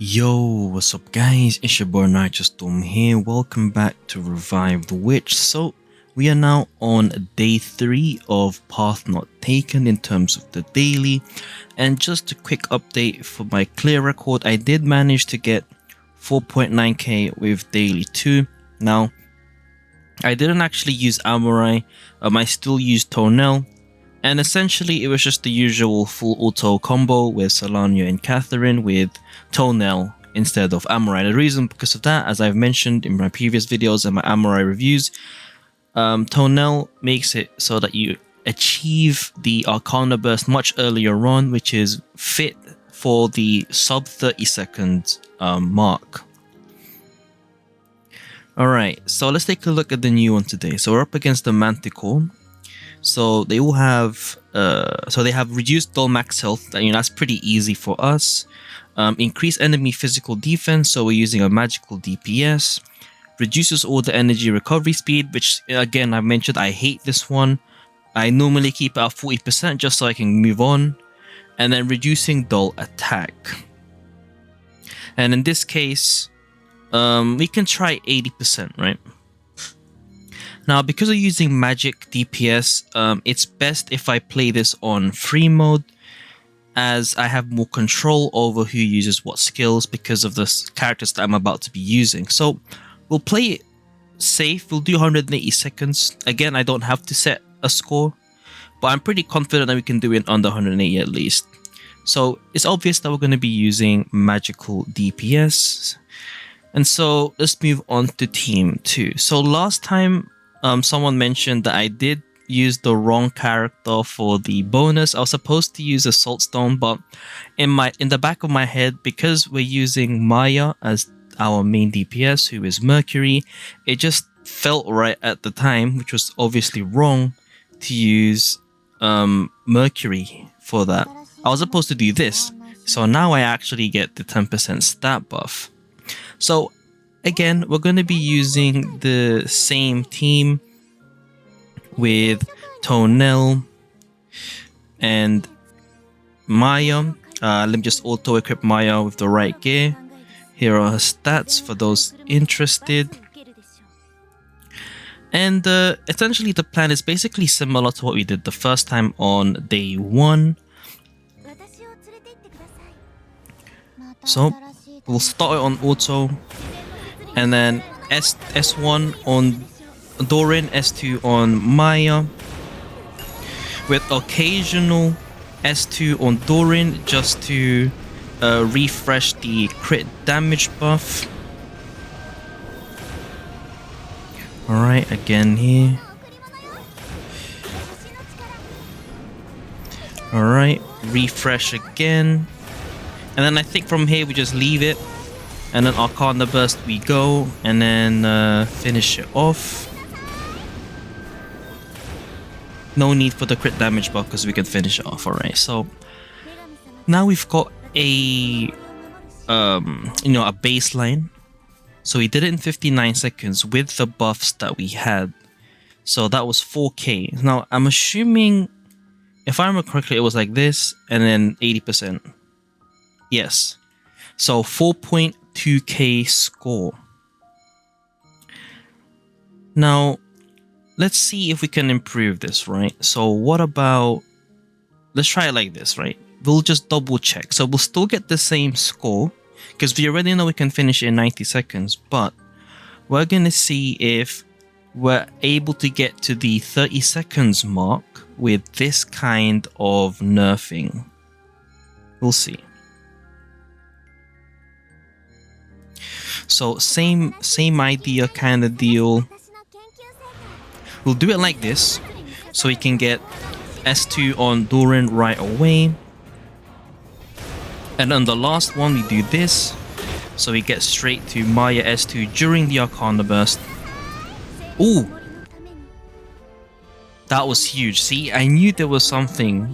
Yo, what's up guys, it's your boy Nitrostorm here. Welcome back to Revive the Witch. So we are now on day 3 of Path Not Taken in terms of the daily, and just a quick update for my clear record, I did manage to get 4.9k with daily 2. Now I didn't actually use Amurai, I still used Tonel, and essentially it was just the usual full auto combo with Solania and Catherine with Tonel instead of Amurai. The reason because of that, as I've mentioned in my previous videos and my Amurai reviews, Tonel makes it so that you achieve the Arcana burst much earlier on, which is fit for the sub 30 second mark. Alright, so let's take a look at the new one today. So we're up against the Manticore. So they all have they have reduced dull max health. That's pretty easy for us. Increase enemy physical defense, so we're using a magical DPS. Reduces all the energy recovery speed, which again I've mentioned I hate this one. I normally keep it at 40% just so I can move on. And then reducing dull attack. And in this case, we can try 80%, right? Now, because we're using magic DPS, it's best if I play this on free mode, as I have more control over who uses what skills because of the characters that I'm about to be using. So we'll play it safe. We'll do 180 seconds. Again, I don't have to set a score, but I'm pretty confident that we can do it under 180 at least. So it's obvious that we're going to be using magical DPS. And so let's move on to team 2. So last time someone mentioned that I did use the wrong character for the bonus. I was supposed to use Assault Stone, but in the back of my head, because we're using Maya as our main DPS, who is Mercury, it just felt right at the time, which was obviously wrong, to use Mercury for that. I was supposed to do this, so now I actually get the 10% stat buff. So again, we're going to be using the same team with Tonel and Maya. Let me just auto-equip Maya with the right gear. Here are her stats for those interested. And essentially the plan is basically similar to what we did the first time on day 1. So we'll start it on auto, and then S1 on DORIN, S2 on Maya, with occasional S2 on DORIN just to refresh the crit damage buff. Alright, again here. Alright, refresh again. And then I think from here we just leave it. And then Arcana burst we go. And then finish it off. No need for the crit damage buff because we can finish it off. Alright, so now we've got a a baseline. So we did it in 59 seconds with the buffs that we had. So that was 4k. Now I'm assuming, if I remember correctly, it was like this and then 80%. Yes. So 4.2k score. Now let's see if we can improve this, right? So what about, let's try it like this, right? We'll just double check. So we'll still get the same score because we already know we can finish it in 90 seconds, but we're going to see if we're able to get to the 30 seconds mark with this kind of nerfing. We'll see. So same idea kind of deal. We'll do it like this, so we can get S2 on DORIN right away. And on the last one, we do this, so we get straight to Maya S2 during the Arcana burst. Ooh! That was huge. See, I knew there was something,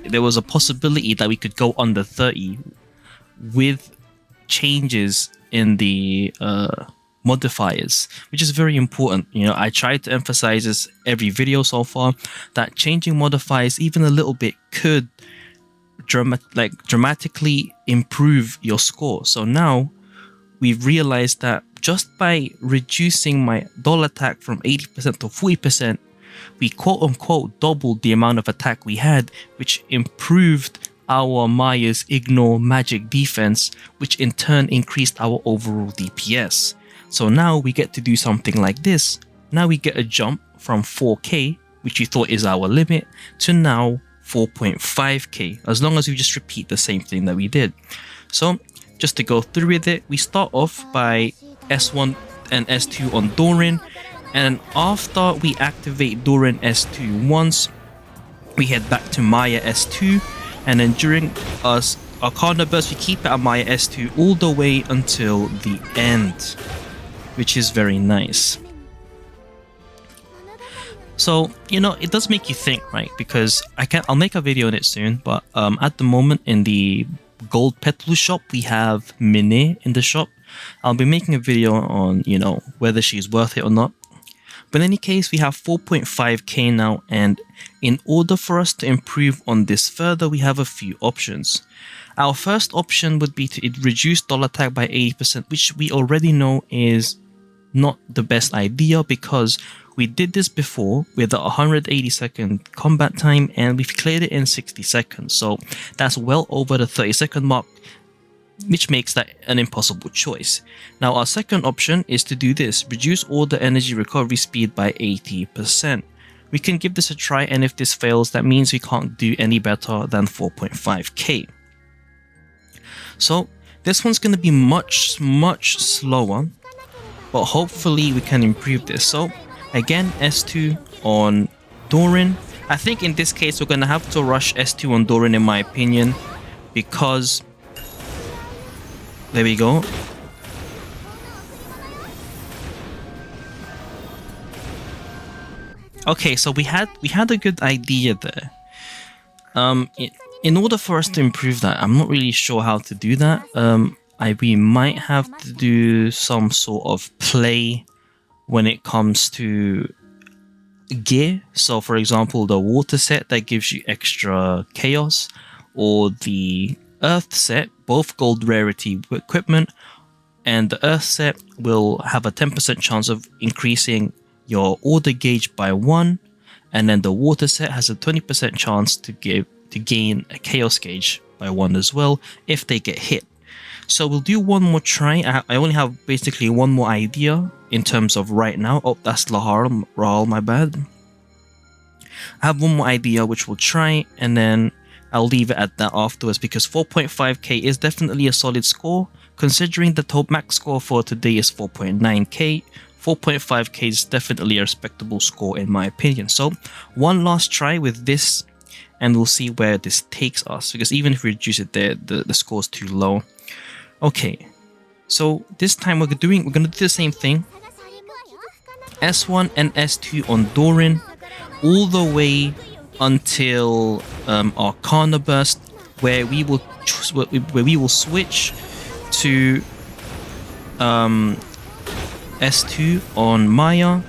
there was a possibility that we could go under 30 with changes in the modifiers, which is very important. I tried to emphasize this every video so far, that changing modifiers even a little bit could dramatically improve your score. So now we've realized that just by reducing my doll attack from 80% to 40%, we quote unquote doubled the amount of attack we had, which improved our Maya's ignore magic defense, which in turn increased our overall DPS. So now we get to do something like this. Now we get a jump from 4k, which you thought is our limit, to now 4.5k, as long as we just repeat the same thing that we did. So just to go through with it, we start off by S1 and S2 on DORIN, and after we activate DORIN S2 once, we head back to Maya S2, and then during our Arcana burst, we keep it at Maya S2 all the way until the end, which is very nice. So, you know, it does make you think, right? Because I'll make a video on it soon, but at the moment in the gold petal shop, we have Mine in the shop. I'll be making a video on, you know, whether she's worth it or not. But in any case, we have 4.5k now, and in order for us to improve on this further, we have a few options. Our first option would be to reduce doll attack by 80%, which we already know is not the best idea, because we did this before with a 180-second combat time and we've cleared it in 60 seconds. So that's well over the 30-second mark, which makes that an impossible choice. Now our second option is to do this: reduce all the energy recovery speed by 80%. We can give this a try, and if this fails, that means we can't do any better than 4.5k. So this one's going to be much slower, but hopefully we can improve this. So again, S2 on DORIN. I think in this case we're going to have to rush S2 on DORIN, in my opinion, because there we go. Okay, so we had a good idea there. In order for us to improve that, I'm not really sure how to do that. We might have to do some sort of play when it comes to gear. So for example, the water set that gives you extra chaos, or the earth set, both gold rarity equipment, and the earth set will have a 10% chance of increasing your order gauge by 1, and then the water set has a 20% chance to gain a chaos gauge by 1 as well if they get hit. So we'll do one more try. I only have basically one more idea in terms of right now. Oh, that's Rahal, my bad. I have one more idea which we'll try, and then I'll leave it at that afterwards, because 4.5k is definitely a solid score. Considering the top max score for today is 4.9k, 4.5k is definitely a respectable score in my opinion. So one last try with this, and we'll see where this takes us, because even if we reduce it there, the score is too low. Okay, so this time we're gonna do the same thing. S1 and S2 on DORIN all the way until Arcana burst, where we will switch to S2 on Maya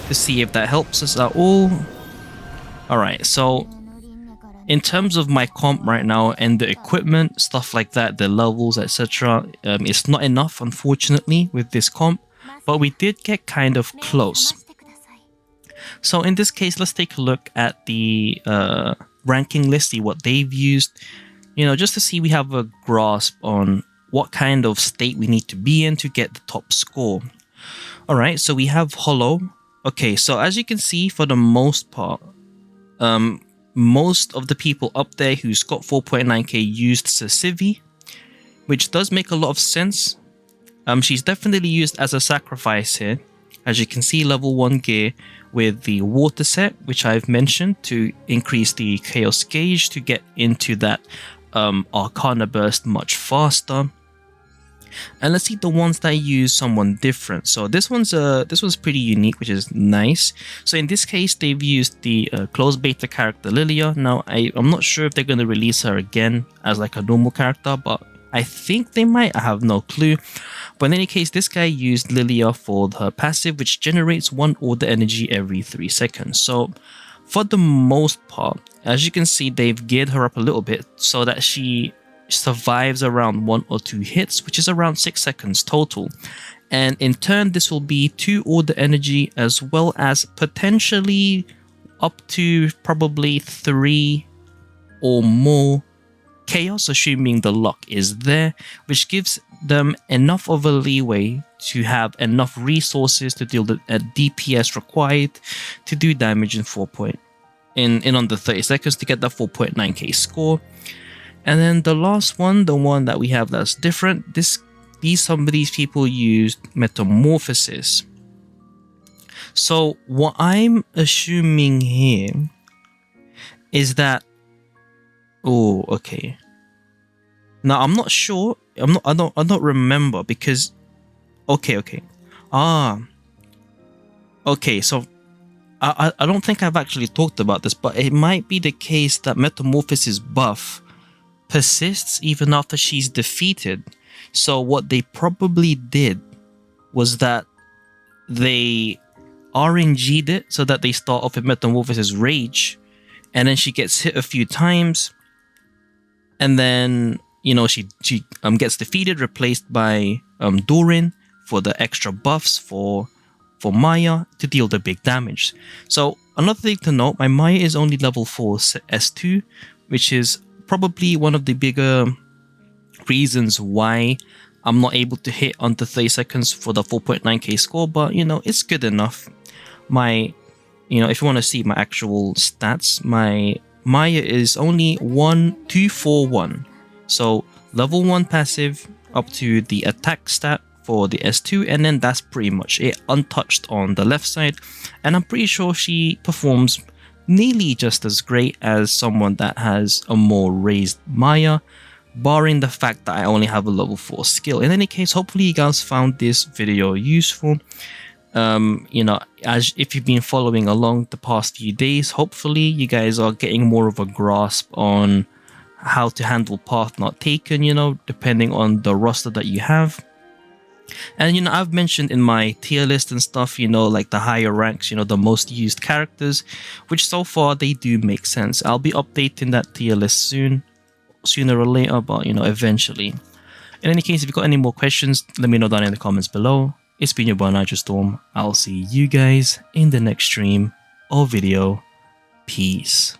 to see if that helps us at all. Alright, so in terms of my comp right now and the equipment, stuff like that, the levels, etc., it's not enough, unfortunately, with this comp, but we did get kind of close. So in this case, let's take a look at the ranking list, see what they've used, you know, just to see we have a grasp on what kind of state we need to be in to get the top score. Alright, so we have Hollow. Okay, so as you can see, for the most part, most of the people up there who's got 4.9k used Sasivi, which does make a lot of sense. She's definitely used as a sacrifice here. As you can see, level 1 gear with the water set, which I've mentioned, to increase the chaos gauge to get into that Arcana burst much faster. And let's see the ones that use someone different. So this one's pretty unique, which is nice. So in this case, they've used the closed beta character Lilia. Now I'm not sure if they're going to release her again as like a normal character, but I think they might. I have no clue. But in any case, this guy used Lilia for her passive, which generates 1 order energy every 3 seconds. So for the most part, as you can see, they've geared her up a little bit so that she survives around 1 or 2 hits, which is around 6 seconds total. And in turn, this will be 2 order energy as well as potentially up to probably 3 or more chaos, assuming the luck is there, which gives them enough of a leeway to have enough resources to deal the DPS required to do damage in in under 30 seconds to get that 4.9k score. And then the last one, the one that we have that's different, some of these people used Metamorphosis. So what I'm assuming here is that, oh, okay. Now I'm not sure. I don't remember because, okay. Okay, so I don't think I've actually talked about this, but it might be the case that Metamorphosis buff persists even after she's defeated. So what they probably did was that they RNG'd it so that they start off with Metamorphosis Rage, and then she gets hit a few times, and then, you know, she gets defeated, replaced by DORIN for the extra buffs for Maya to deal the big damage. So another thing to note, my Maya is only level 4 S2, which is probably one of the bigger reasons why I'm not able to hit under 30 seconds for the 4.9k score, but you know, it's good enough. If you want to see my actual stats, my Maya is only 1241. So level 1 passive up to the attack stat for the S2, and then that's pretty much it, untouched on the left side. And I'm pretty sure she performs nearly just as great as someone that has a more raised Maya, barring the fact that I only have a level 4 skill. In any case, hopefully you guys found this video useful. As if you've been following along the past few days, hopefully you guys are getting more of a grasp on how to handle path not taken, depending on the roster that you have. And I've mentioned in my tier list and stuff, like the higher ranks, the most used characters, which so far they do make sense. I'll be updating that tier list sooner or later, but eventually. In any case, if you've got any more questions, let me know down in the comments below. It's been your boy Nitrostorm. I'll see you guys in the next stream or video. Peace.